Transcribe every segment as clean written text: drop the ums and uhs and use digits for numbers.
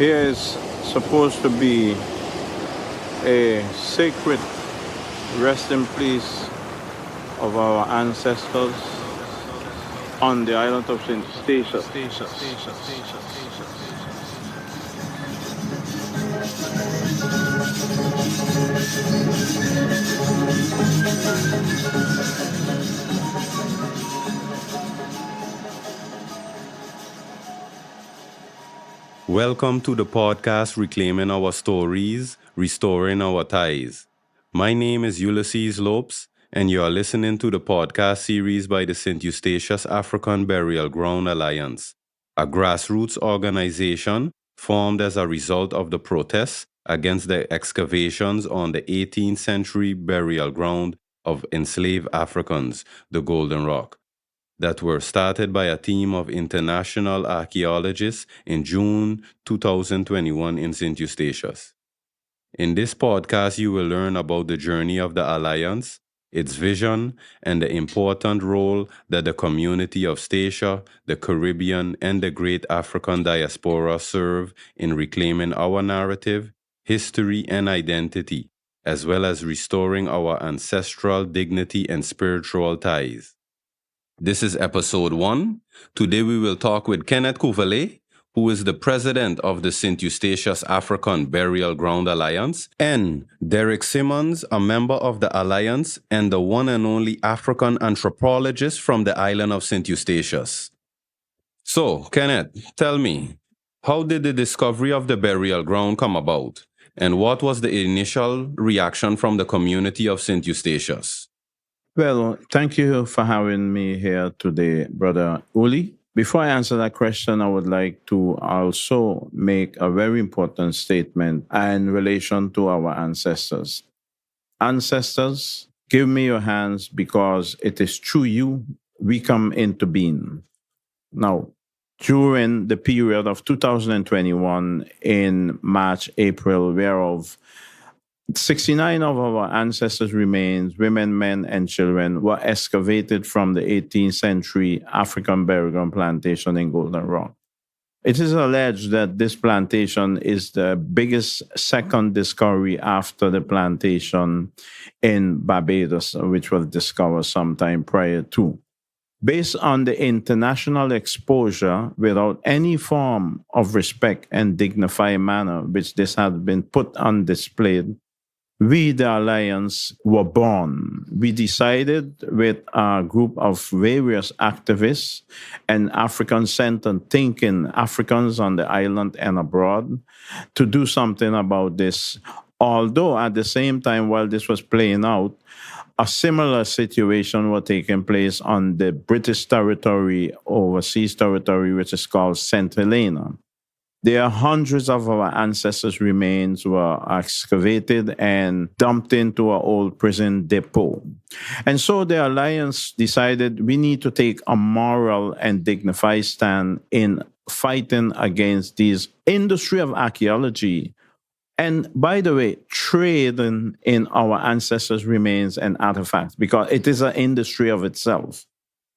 Here is supposed to be a sacred resting place of our ancestors on the island of St. Statia. Welcome to the podcast Reclaiming Our Stories, Restoring Our Ties. My name is Ulysses Lopes, and you are listening to the podcast series by the St. Eustatius African Burial Ground Alliance, a grassroots organization formed as a result of the protests against the excavations on the 18th century burial ground of enslaved Africans, the Golden Rock, that were started by a team of international archaeologists in June 2021 in St. Eustatius. In this podcast, you will learn about the journey of the Alliance, its vision, and the important role that the community of Statia, the Caribbean, and the great Afrikan Diaspora serve in reclaiming our narrative, history, and identity, as well as restoring our ancestral dignity and spiritual ties. This is episode 1. Today we will talk with Kenneth Cuvalay, who is the president of the St. Eustatius African Burial Ground Alliance, and Derrick Simmons, a member of the Alliance and the one and only African anthropologist from the island of St. Eustatius. So, Kenneth, tell me, how did the discovery of the burial ground come about? And what was the initial reaction from the community of St. Eustatius? Well, thank you for having me here today, Brother Uli. Before I answer that question, I would like to also make a very important statement in relation to our ancestors. Ancestors, give me your hands because it is through you we come into being. Now, during the period of 2021 in March, April, whereof 69 of our ancestors' remains, women, men, and children, were excavated from the 18th century African burial ground plantation in Golden Rock. It is alleged that this plantation is the biggest second discovery after the plantation in Barbados, which was discovered sometime prior to. Based on the international exposure, without any form of respect and dignified manner, which this has been put on display, we, the Alliance, were born. We decided with a group of various activists and African-centered thinking Africans on the island and abroad to do something about this. Although at the same time, while this was playing out, a similar situation was taking place on the British territory, overseas territory, which is called St. Helena. There are hundreds of our ancestors' remains were excavated and dumped into our old prison depot. And so the Alliance decided we need to take a moral and dignified stand in fighting against this industry of archaeology. And by the way, trading in our ancestors' remains and artifacts, because it is an industry of itself.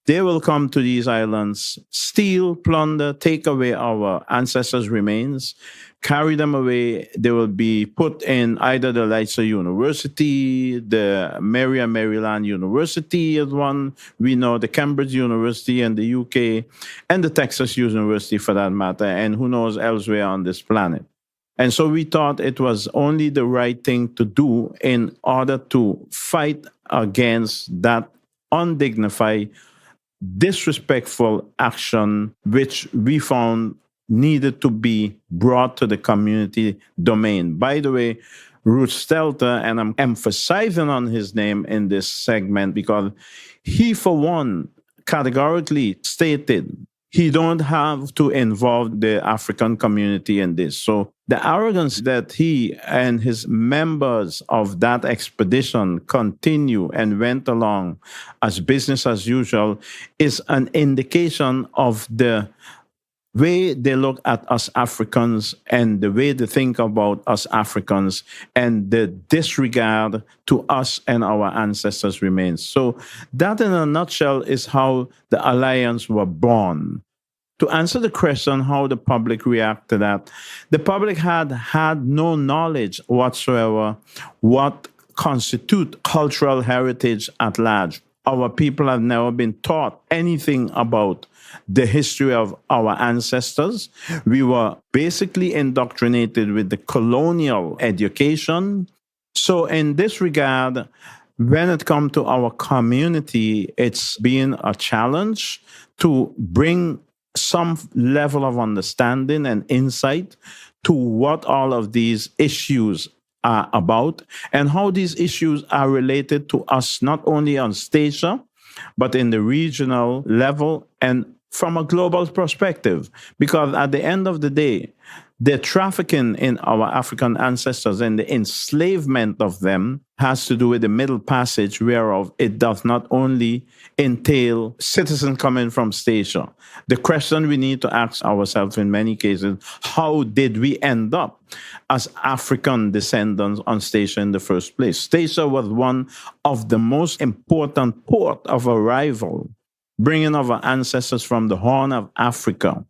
They will come to these islands, steal, plunder, take away our ancestors' remains, carry them away. They will be put in either the Leicester University, the Maryland University is one, we know the Cambridge University in the UK, and the Texas University for that matter, and who knows elsewhere on this planet. And so we thought it was only the right thing to do in order to fight against that undignified, disrespectful action, which we found needed to be brought to the community domain. By the way, Ruth Stelter, and I'm emphasizing on his name in this segment because he, for one, categorically stated he don't have to involve the African community in this. So the arrogance that he and his members of that expedition continue and went along as business as usual is an indication of the way they look at us Africans and the way they think about us Africans and the disregard to us and our ancestors remains. So that in a nutshell is how the Alliance were born. To answer the question how the public react to that, the public had no knowledge whatsoever what constitute cultural heritage at large. Our people have never been taught anything about the history of our ancestors. We were basically indoctrinated with the colonial education. So, in this regard, when it comes to our community, it's been a challenge to bring some level of understanding and insight to what all of these issues are about and how these issues are related to us, not only on Statia, but in the regional level and from a global perspective. Because at the end of the day, the trafficking in our African ancestors and the enslavement of them has to do with the Middle Passage, whereof it does not only entail citizens coming from Statia. The question we need to ask ourselves in many cases, how did we end up as African descendants on Statia in the first place? Statia was one of the most important port of arrival, bringing our ancestors from the Horn of Africa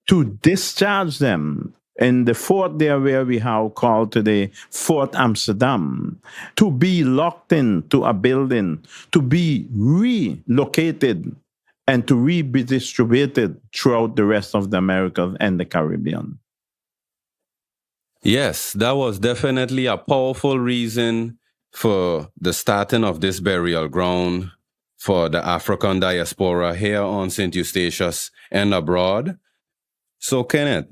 to discharge them in the fort there where we have called today Fort Amsterdam, to be locked into a building, to be relocated and to be distributed throughout the rest of the Americas and the Caribbean. Yes, that was definitely a powerful reason for the starting of this burial ground for the Afrikan Diaspora here on St. Eustatius and abroad. So, Kenneth,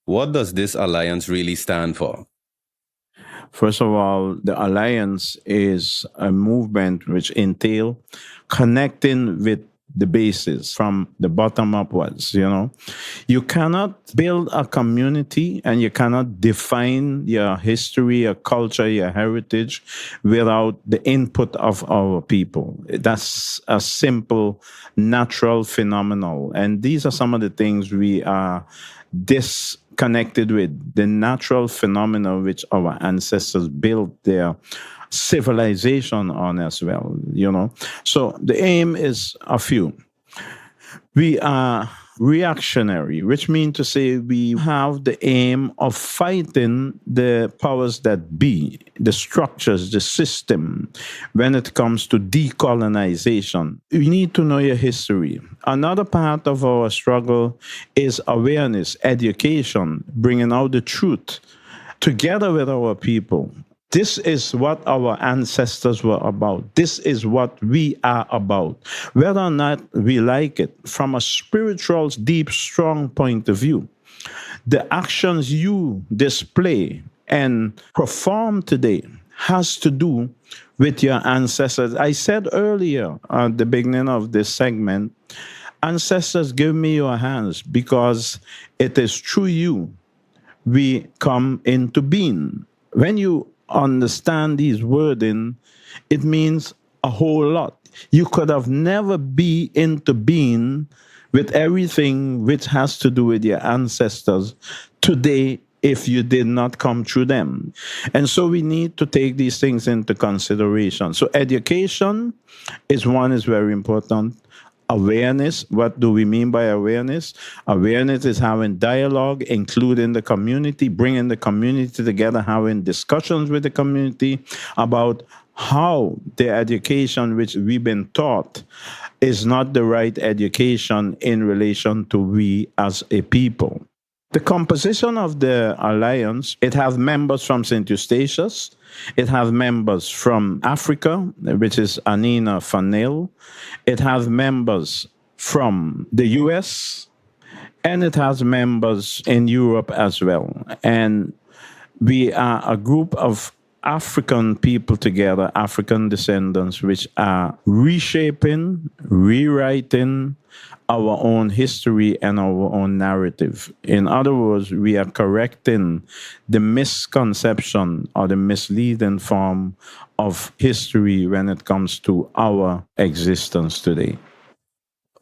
what does this alliance really stand for? First of all, the alliance is a movement which entail connecting with the basis from the bottom upwards. You cannot build a community and you cannot define your history, your culture, your heritage without the input of our people. That's a simple, natural phenomenon. And these are some of the things we are disconnected with, the natural phenomena which our ancestors built their civilization on as well. So the aim is a few. We are reactionary, which means to say we have the aim of fighting the powers that be, the structures, the system, when it comes to decolonization. You need to know your history. Another part of our struggle is awareness, education, bringing out the truth together with our people. This is what our ancestors were about. This is what we are about. Whether or not we like it, from a spiritual, deep, strong point of view, the actions you display and perform today has to do with your ancestors. I said earlier at the beginning of this segment, ancestors, give me your hands because it is through you we come into being. When you understand these wording, it means a whole lot. You could have never be into being with everything which has to do with your ancestors today if you did not come through them. And so we need to take these things into consideration. So education is very important. Awareness. What do we mean by awareness? Awareness is having dialogue, including the community, bringing the community together, having discussions with the community about how the education which we've been taught is not the right education in relation to we as a people. The composition of the alliance, it has members from St. Eustatius. It has members from Africa, which is Anina Fanil. It has members from the US, and it has members in Europe as well. And we are a group of African people together, African descendants, which are reshaping, rewriting our own history and our own narrative. In other words, we are correcting the misconception or the misleading form of history when it comes to our existence today.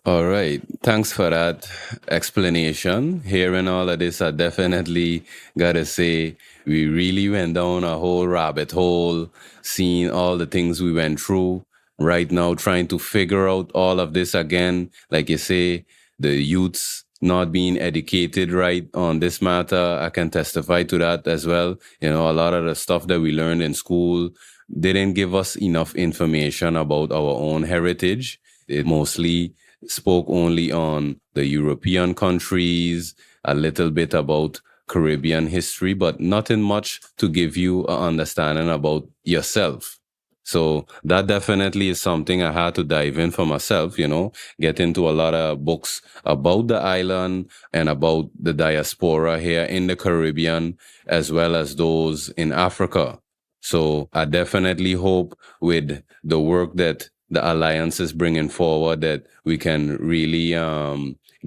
All right. Thanks for that explanation. Hearing all of this, I definitely got to say, we really went down a whole rabbit hole, seeing all the things we went through. Right now, trying to figure out all of this again. Like you say, the youths not being educated right on this matter. I can testify to that as well. A lot of the stuff that we learned in school didn't give us enough information about our own heritage. It mostly spoke only on the European countries, a little bit about Caribbean history, but nothing much to give you an understanding about yourself. So that definitely is something I had to dive in for myself, get into a lot of books about the island and about the diaspora here in the Caribbean, as well as those in Africa. So I definitely hope with the work that the Alliance is bringing forward that we can really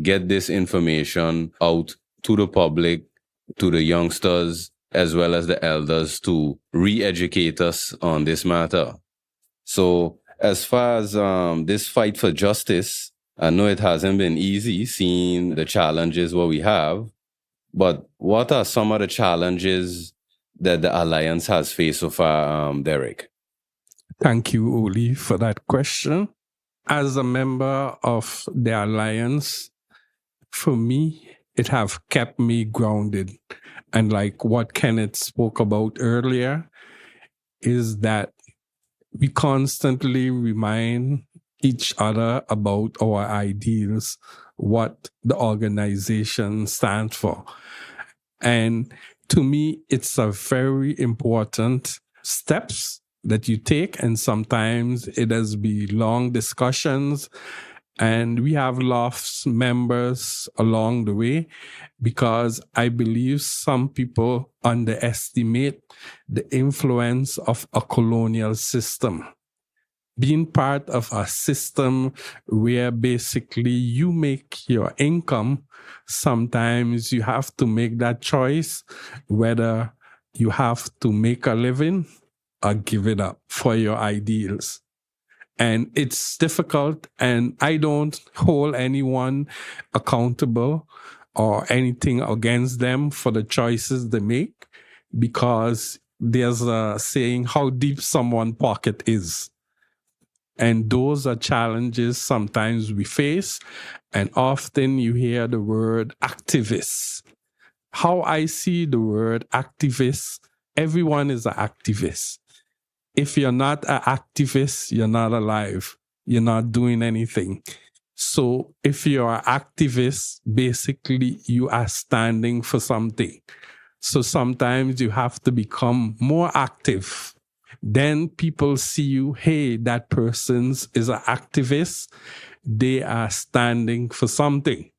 get this information out to the public, to the youngsters, as well as the elders to re-educate us on this matter. So as far as this fight for justice, I know it hasn't been easy seeing the challenges what we have, but what are some of the challenges that the Alliance has faced so far, Derrick? Thank you, Uli, for that question. As a member of the Alliance, for me, it have kept me grounded. And like what Kenneth spoke about earlier, is that we constantly remind each other about our ideals, what the organization stands for. And to me, it's a very important steps that you take. And sometimes it has been long discussions, and we have lost members along the way because I believe some people underestimate the influence of a colonial system. Being part of a system where basically you make your income, sometimes you have to make that choice whether you have to make a living or give it up for your ideals. And it's difficult, and I don't hold anyone accountable or anything against them for the choices they make, because there's a saying, how deep someone's pocket is. And those are challenges sometimes we face, and often you hear the word activist. How I see the word activist, everyone is an activist. If you're not an activist, you're not alive. You're not doing anything. So if you're an activist, basically you are standing for something. So sometimes you have to become more active. Then people see you, hey, that person is an activist. They are standing for something.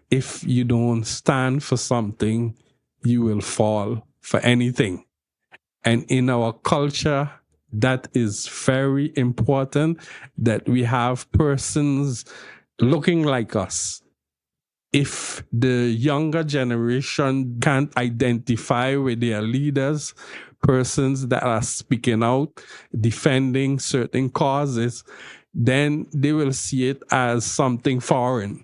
If you don't stand for something, you will fall for anything. And in our culture, that is very important, that we have persons looking like us. If the younger generation can't identify with their leaders, persons that are speaking out, defending certain causes, then they will see it as something foreign.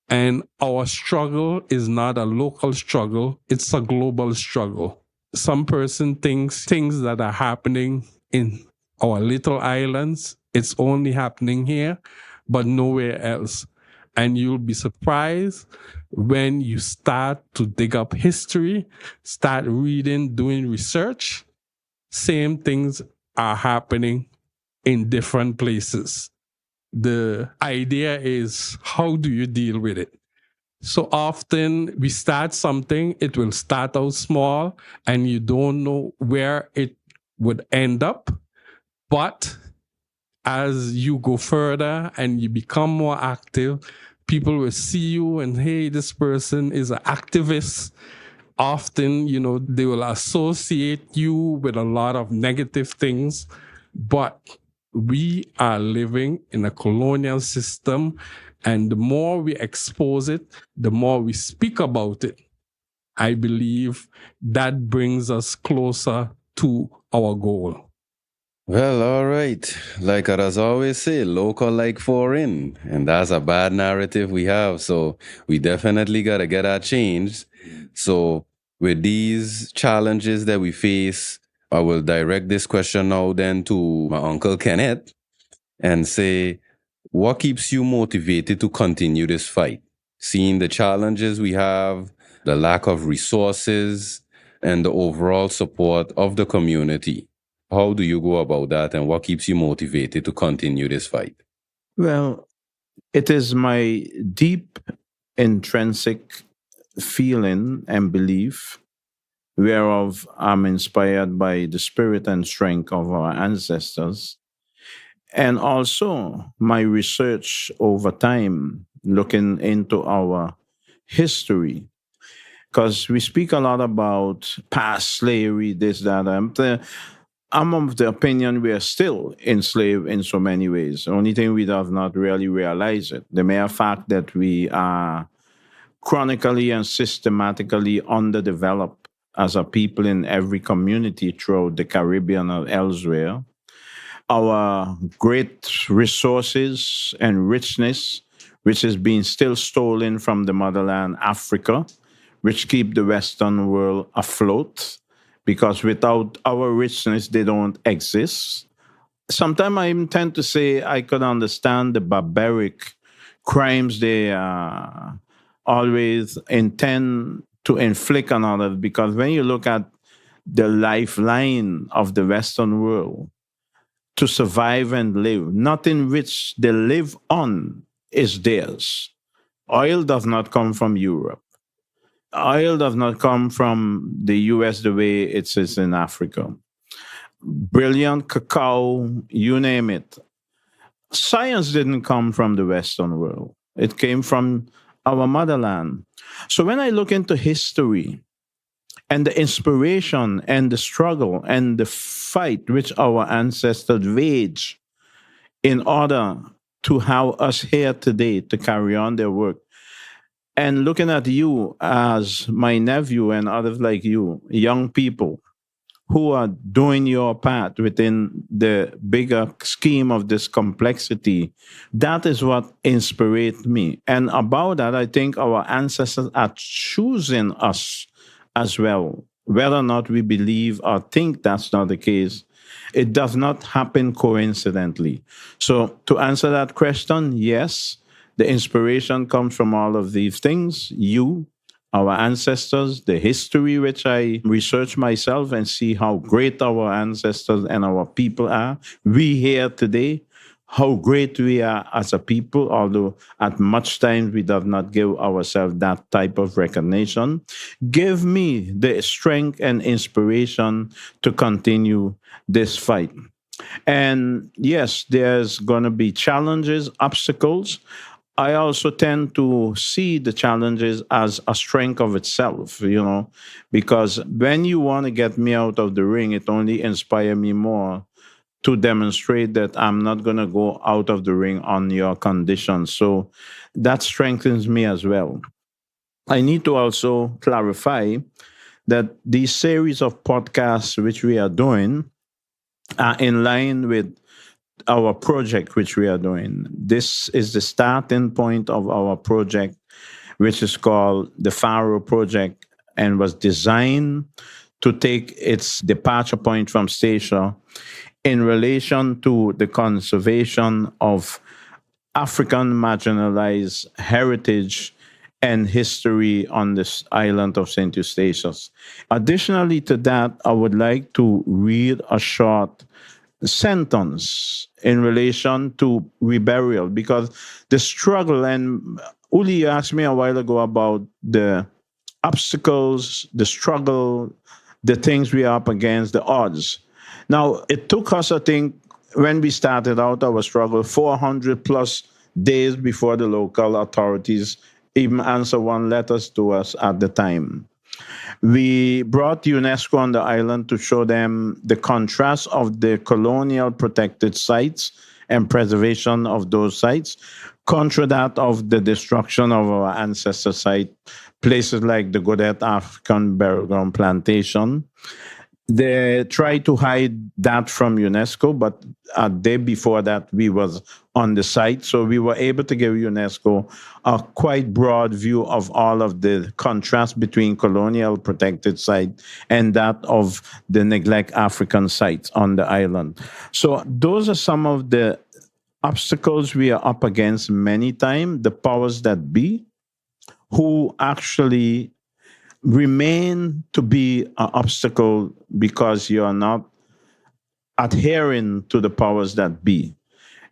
And our struggle is not a local struggle, it's a global struggle. Some person thinks things that are happening in our little islands, it's only happening here, but nowhere else. And you'll be surprised when you start to dig up history, start reading, doing research, same things are happening in different places. The idea is, how do you deal with it? So often we start something, it will start out small and you don't know where it would end up. But as you go further and you become more active, people will see you and, hey, this person is an activist. Often, they will associate you with a lot of negative things, but we are living in a colonial system. And the more we expose it, the more we speak about it, I believe that brings us closer to our goal. Well, all right. Like I always say, local like foreign. And that's a bad narrative we have. So we definitely got to get that changed. So with these challenges that we face, I will direct this question now then to my uncle Kenneth and say, what keeps you motivated to continue this fight? seeing the challenges we have, the lack of resources, and the overall support of the community. How do you go about that, and what keeps you motivated to continue this fight? Well, it is my deep intrinsic feeling and belief, whereof I'm inspired by the spirit and strength of our ancestors, and also my research over time, looking into our history. Because we speak a lot about past slavery, this, that. I'm of the opinion we are still enslaved in so many ways. The only thing we have not really realized it. The mere fact that we are chronically and systematically underdeveloped as a people in every community throughout the Caribbean or elsewhere. Our great resources and richness, which is being still stolen from the motherland Africa, which keep the Western world afloat, because without our richness, they don't exist. Sometimes I even tend to say I could understand the barbaric crimes they always intend to inflict on others, because when you look at the lifeline of the Western world to survive and live, nothing which they live on is theirs. Oil does not come from Europe. Oil does not come from the US the way it is in Africa. Brilliant cacao, you name it. Science didn't come from the Western world, it came from our motherland. So when I look into history and the inspiration and the struggle and the fight which our ancestors waged in order to have us here today to carry on their work, and looking at you as my nephew and others like you, young people who are doing your part within the bigger scheme of this complexity, that is what inspired me. And about that, I think our ancestors are choosing us as well. Whether or not we believe or think that's not the case, it does not happen coincidentally. So, to answer that question, yes, the inspiration comes from all of these things. You, our ancestors, the history which I research myself and see how great our ancestors and our people are. We here today, how great we are as a people, although at much times we do not give ourselves that type of recognition. Give me the strength and inspiration to continue this fight. And yes, there's going to be challenges, obstacles. I also tend to see the challenges as a strength of itself, because when you want to get me out of the ring, it only inspires me more to demonstrate that I'm not going to go out of the ring on your conditions. So that strengthens me as well. I need to also clarify that these series of podcasts which we are doing are in line with our project which we are doing. This is the starting point of our project, which is called the Pharaoh Project, and was designed to take its departure point from Statia in relation to the conservation of African marginalized heritage and history on this island of St. Eustatius. Additionally to that, I would like to read a short sentence in relation to reburial, because the struggle, and Uli asked me a while ago about the obstacles, the struggle, the things we are up against, the odds. Now, it took us, I think, when we started out our struggle, 400 plus days before the local authorities even answered one letter to us at the time. We brought UNESCO on the island to show them the contrast of the colonial protected sites and preservation of those sites, contra that of the destruction of our ancestor site, places like the Godet African Burial Ground Plantation. They tried to hide that from UNESCO, but a day before that, we was on the site. So we were able to give UNESCO a quite broad view of all of the contrast between colonial protected site and that of the neglect African sites on the island. So those are some of the obstacles we are up against many times, the powers that be. who actually remain to be an obstacle because you're not adhering to the powers that be.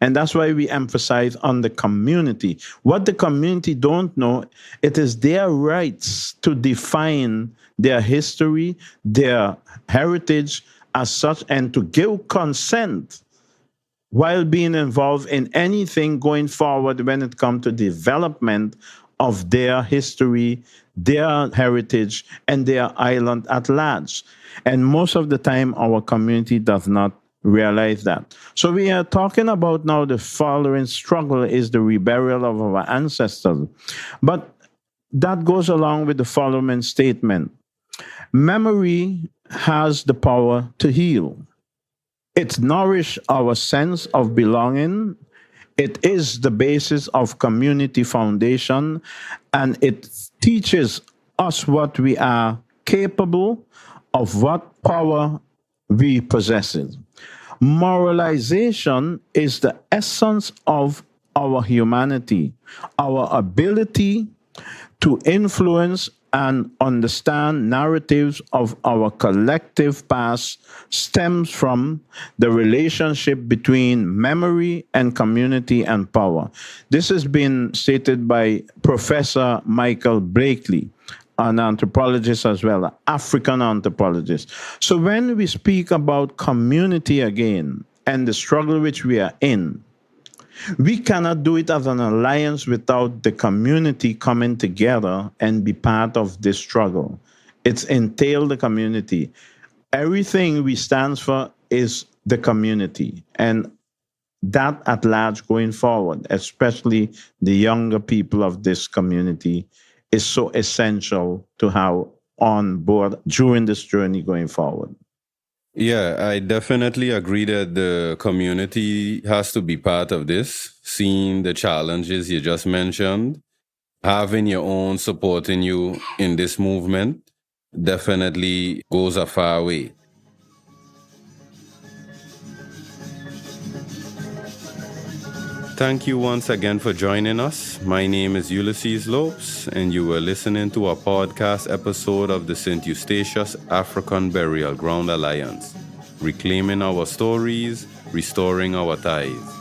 And that's why we emphasize on the community. What the community don't know, it is their rights to define their history, their heritage as such, and to give consent while being involved in anything going forward when it comes to development of their history, their heritage, and their island at large. And most of the time, our community does not realize that. So we are talking about now the following struggle is the reburial of our ancestors. But that goes along with the following statement. Memory has the power to heal. It nourishes our sense of belonging. It is the basis of community foundation, and it teaches us what we are capable of, what power we possess. Moralization is the essence of our humanity, our ability to influence and understand narratives of our collective past stems from the relationship between memory and community and power. This has been stated by Professor Michael Blakely, an anthropologist as well, an African anthropologist. So when we speak about community again and the struggle which we are in, we cannot do it as an alliance without the community coming together and be part of this struggle. It's entail the community. Everything we stand for is the community, and that at large going forward, especially the younger people of this community, is so essential to have on board during this journey going forward. Yeah, I definitely agree that the community has to be part of this, seeing the challenges you just mentioned, having your own supporting you in this movement definitely goes a far way. Thank you once again for joining us. My name is Ulysses Lopes, and you were listening to a podcast episode of the St. Eustatius African Burial Ground Alliance, reclaiming our stories, restoring our ties.